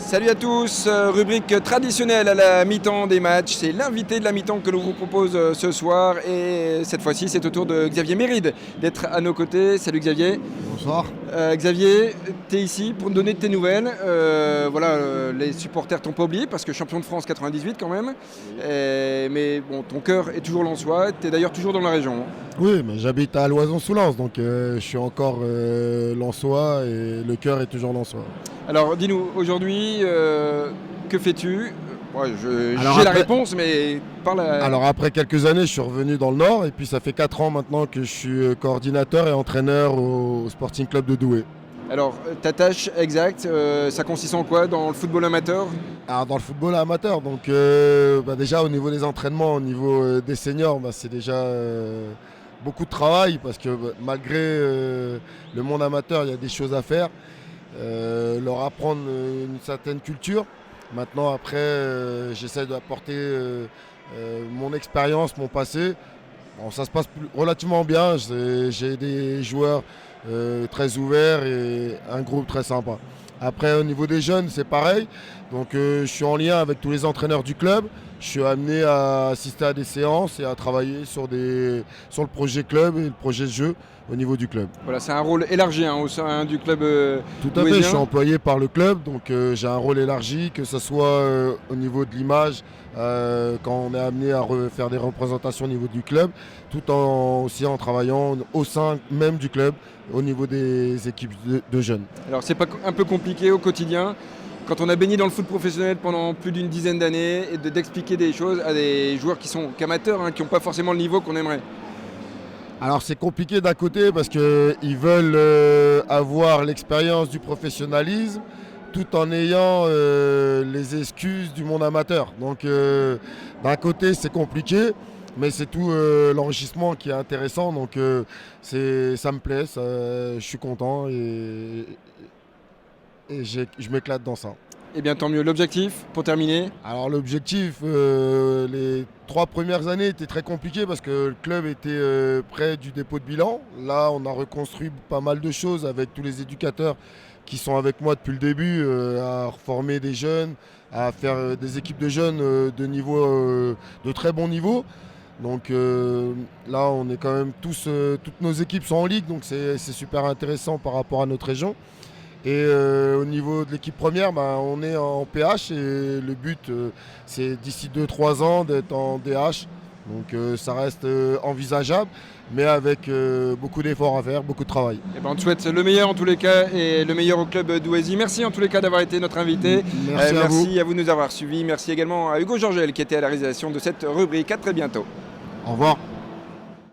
Salut à tous, rubrique traditionnelle à la mi-temps des matchs. C'est l'invité de la mi-temps que l'on vous propose ce soir. Et cette fois-ci, c'est au tour de Xavier Méride d'être à nos côtés. Salut Xavier. Bonsoir. Xavier, tu es ici pour nous donner de tes nouvelles. Les supporters t'ont pas oublié parce que champion de France 98 quand même. Mais bon, ton cœur est toujours lensois. Tu es d'ailleurs toujours dans la région. Oui, mais j'habite à Loison-sous-Lens, donc je suis encore lensois et le cœur est toujours lensois. Alors dis-nous, aujourd'hui, que fais-tu? J'ai Alors la après- réponse, mais parle à... Alors après quelques années, je suis revenu dans le Nord et puis ça fait 4 ans maintenant que je suis coordinateur et entraîneur au Sporting Club de Douai. Alors, ta tâche exacte, ça consiste en quoi dans le football amateur? Alors dans le football amateur, donc déjà au niveau des entraînements, au niveau des seniors, c'est déjà beaucoup de travail parce que malgré le monde amateur, il y a des choses à faire. Leur apprendre une certaine culture. Maintenant, après, j'essaie d'apporter mon expérience, mon passé. Bon, ça se passe relativement bien. J'ai des joueurs très ouverts et un groupe très sympa. Après, au niveau des jeunes, c'est pareil. Donc, je suis en lien avec tous les entraîneurs du club. Je suis amené à assister à des séances et à travailler sur le projet club et le projet de jeu au niveau du club. Voilà, c'est un rôle élargi au sein du club Tout à fait, douaisien. je suis employé par le club, donc j'ai un rôle élargi, que ce soit au niveau de l'image, quand on est amené à faire des représentations au niveau du club, aussi en travaillant au sein même du club, au niveau des équipes de jeunes. Alors, c'est pas un peu compliqué au quotidien quand on a baigné dans le foot professionnel pendant plus d'une dizaine d'années et d'expliquer des choses à des joueurs qui sont qu'amateurs, qui n'ont pas forcément le niveau qu'on aimerait? Alors c'est compliqué d'un côté parce qu'ils veulent avoir l'expérience du professionnalisme tout en ayant les excuses du monde amateur. Donc d'un côté c'est compliqué, mais c'est tout l'enrichissement qui est intéressant. Donc ça me plaît, je suis content et je m'éclate dans ça. Eh bien, tant mieux. L'objectif, pour terminer? Alors l'objectif, les 3 premières années étaient très compliquées parce que le club était près du dépôt de bilan. Là, on a reconstruit pas mal de choses avec tous les éducateurs qui sont avec moi depuis le début, à former des jeunes, à faire des équipes de jeunes de très bon niveau. Donc là, on est quand même toutes nos équipes sont en ligue, donc c'est super intéressant par rapport à notre région. Et au niveau de l'équipe première, on est en PH et le but, c'est d'ici 2-3 ans d'être en DH. Donc ça reste envisageable, mais avec beaucoup d'efforts à faire, beaucoup de travail. Eh ben, on te souhaite le meilleur en tous les cas et le meilleur au club douaisis. Merci en tous les cas d'avoir été notre invité. Merci à vous. Merci à vous de nous avoir suivis. Merci également à Hugo Georgel qui était à la réalisation de cette rubrique. À très bientôt. Au revoir.